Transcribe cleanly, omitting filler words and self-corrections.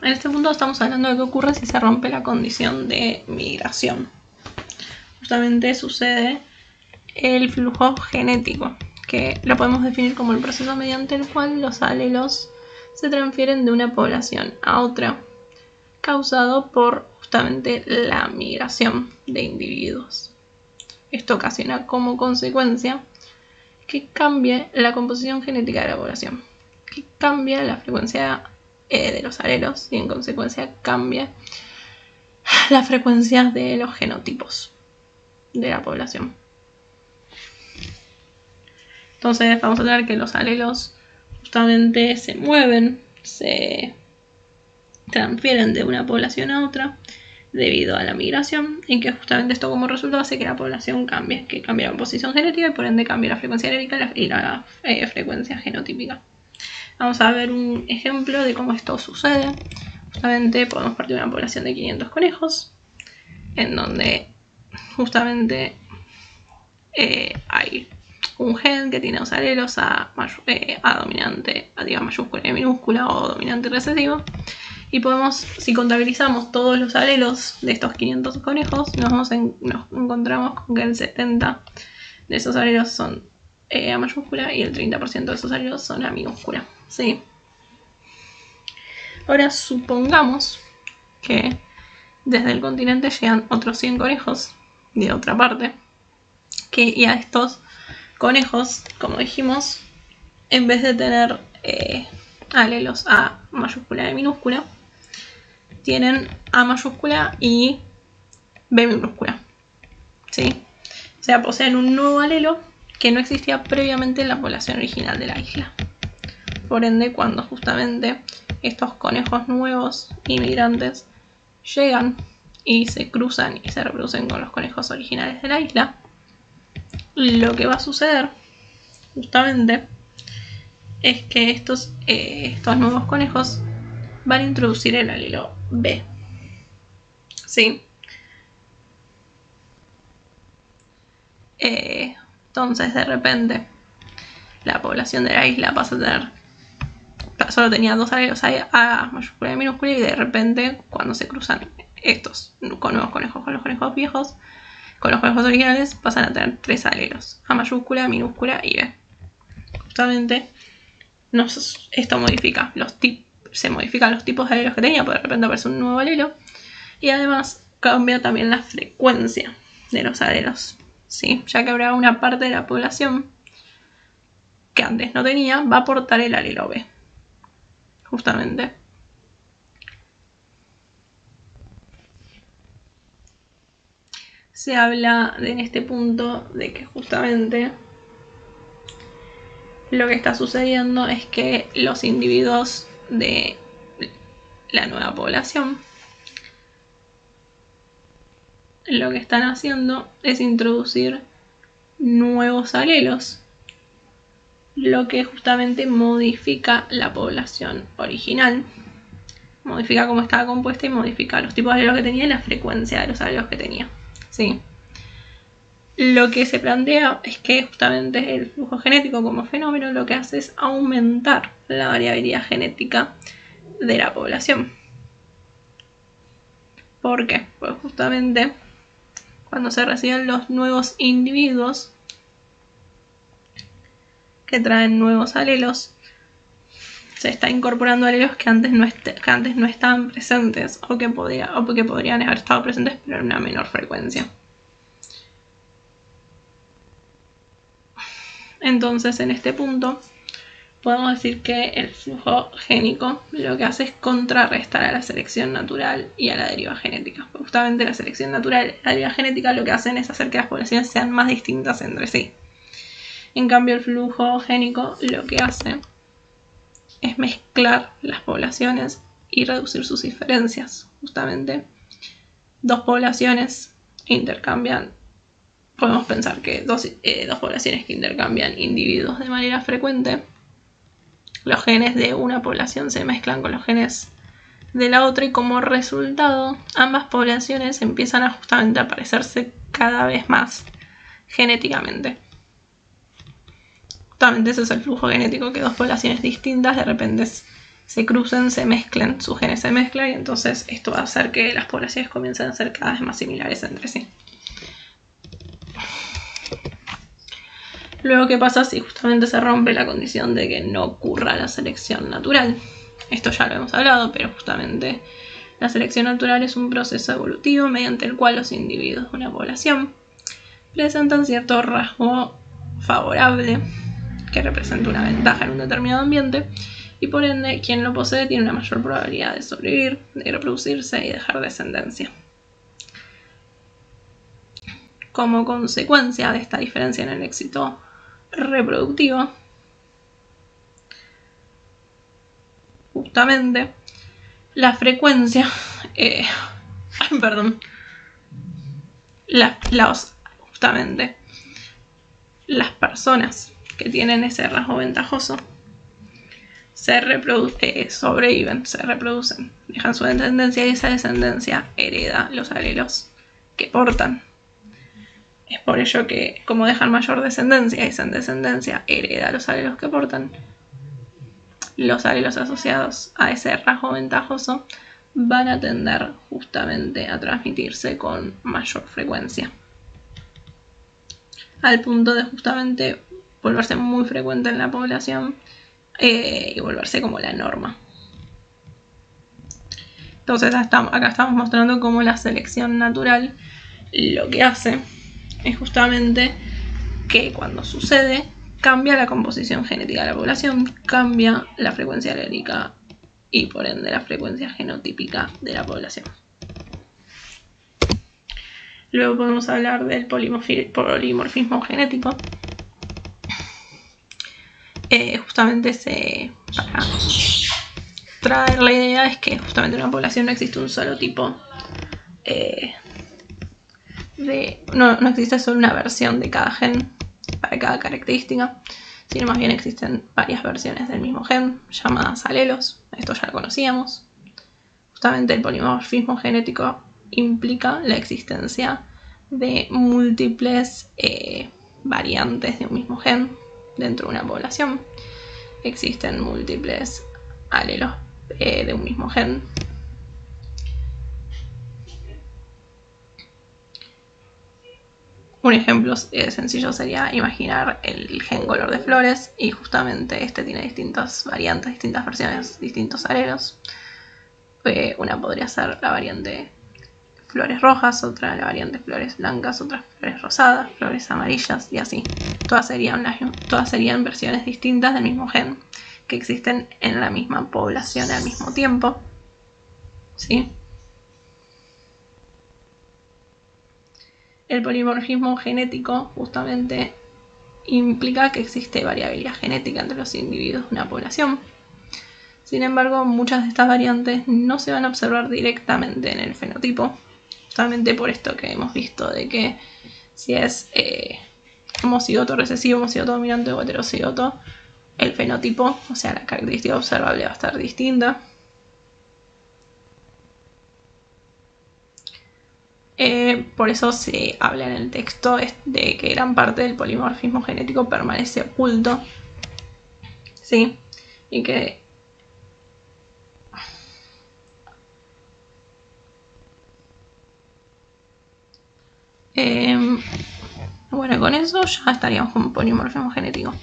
en este punto estamos hablando de qué ocurre si se rompe la condición de migración. Justamente sucede el flujo genético, que lo podemos definir como el proceso mediante el cual los alelos se transfieren de una población a otra, causado por justamente la migración de individuos. Esto ocasiona como consecuencia que cambie la composición genética de la población, que cambia la frecuencia de los alelos y en consecuencia cambia la frecuencia de los genotipos de la población. Entonces vamos a tener que los alelos justamente se mueven, se transfieren de una población a otra debido a la migración, y que justamente esto como resultado hace que la población cambie, que cambie la composición genética y por ende cambie la frecuencia genética y la frecuencia genotípica. Vamos a ver un ejemplo de cómo esto sucede. Justamente podemos partir de una población de 500 conejos, en donde justamente hay un gen que tiene dos alelos, A dominante, A mayúscula y minúscula, o dominante y recesivo. Y podemos, si contabilizamos todos los alelos de estos 500 conejos, nos encontramos con que el 70 de esos alelos son A mayúscula y el 30% de esos alelos son A minúscula. ¿Sí? Ahora supongamos que desde el continente llegan otros 100 conejos de otra parte, y a estos conejos, como dijimos, en vez de tener alelos A mayúscula y minúscula, tienen A mayúscula y B minúscula. ¿Sí? O sea, poseen un nuevo alelo que no existía previamente en la población original de la isla. Por ende, cuando justamente estos conejos nuevos inmigrantes llegan y se cruzan y se reproducen con los conejos originales de la isla, lo que va a suceder justamente es que estos nuevos conejos van a introducir el alelo B. ¿Sí? Entonces, de repente, la población de la isla pasa a tener, solo tenía dos alelos A mayúscula y minúscula, y de repente, cuando se cruzan estos nuevos conejos con los conejos viejos, con los conejos originales, pasan a tener tres alelos: A mayúscula, minúscula y B. Justamente, esto modifica se modifican los tipos de alelos que tenía, porque de repente aparece un nuevo alelo, y además cambia también la frecuencia de los alelos, ¿sí? Ya que habrá una parte de la población que antes no tenía, va a aportar el alelo B, justamente. Se habla en este punto de que justamente lo que está sucediendo es que los individuos de la nueva población lo que están haciendo es introducir nuevos alelos, lo que justamente modifica la población original, modifica cómo estaba compuesta y modifica los tipos de alelos que tenía y la frecuencia de los alelos que tenía. ¿Sí? Lo que se plantea es que justamente el flujo genético como fenómeno lo que hace es aumentar la variabilidad genética de la población. ¿Por qué? Pues justamente cuando se reciben los nuevos individuos que traen nuevos alelos, se está incorporando alelos que antes no estaban presentes, o que podrían haber estado presentes pero en una menor frecuencia. Entonces, en este punto podemos decir que el flujo génico lo que hace es contrarrestar a la selección natural y a la deriva genética. Justamente la selección natural y la deriva genética lo que hacen es hacer que las poblaciones sean más distintas entre sí. En cambio, el flujo génico lo que hace es mezclar las poblaciones y reducir sus diferencias. Justamente, dos poblaciones intercambian. Podemos pensar que dos poblaciones que intercambian individuos de manera frecuente, los genes de una población se mezclan con los genes de la otra, y como resultado ambas poblaciones empiezan a justamente a parecerse cada vez más genéticamente. Justamente ese es el flujo genético, que dos poblaciones distintas de repente se crucen, se mezclen, sus genes se mezclan y entonces esto va a hacer que las poblaciones comiencen a ser cada vez más similares entre sí. Luego, ¿qué pasa si justamente se rompe la condición de que no ocurra la selección natural? Esto ya lo hemos hablado, pero justamente la selección natural es un proceso evolutivo mediante el cual los individuos de una población presentan cierto rasgo favorable que representa una ventaja en un determinado ambiente y por ende quien lo posee tiene una mayor probabilidad de sobrevivir, de reproducirse y dejar descendencia. Como consecuencia de esta diferencia en el éxito reproductivo, justamente la frecuencia, justamente las personas que tienen ese rasgo ventajoso sobreviven, se reproducen, dejan su descendencia y esa descendencia hereda los alelos que portan. Es por ello que, como dejan mayor descendencia y esa descendencia hereda los alelos que portan, los alelos asociados a ese rasgo ventajoso van a tender justamente a transmitirse con mayor frecuencia, al punto de justamente volverse muy frecuente en la población y volverse como la norma. Entonces acá estamos mostrando cómo la selección natural lo que hace es justamente que cuando sucede cambia la composición genética de la población, cambia la frecuencia alélica y por ende la frecuencia genotípica de la población. Luego podemos hablar del polimorfismo genético. Justamente para traer la idea es que justamente en una población no existe un solo tipo no existe solo una versión de cada gen para cada característica, sino más bien existen varias versiones del mismo gen llamadas alelos. Esto ya lo conocíamos. Justamente el polimorfismo genético implica la existencia de múltiples variantes de un mismo gen dentro de una población. Existen múltiples alelos de un mismo gen. Un ejemplo sencillo sería imaginar el gen color de flores y justamente este tiene distintas variantes, distintas versiones, distintos alelos. Una podría ser la variante flores rojas, otra la variante flores blancas, otras flores rosadas, flores amarillas y así. Todas serían versiones distintas del mismo gen que existen en la misma población al mismo tiempo. ¿Sí? El polimorfismo genético justamente implica que existe variabilidad genética entre los individuos de una población. Sin embargo, muchas de estas variantes no se van a observar directamente en el fenotipo, justamente por esto que hemos visto de que si es homocigoto recesivo, homocigoto dominante o heterocigoto, el fenotipo, o sea, la característica observable va a estar distinta. Por eso se habla en el texto de que gran parte del polimorfismo genético permanece oculto, ¿sí? Y que bueno, con eso ya estaríamos con polimorfismo genético.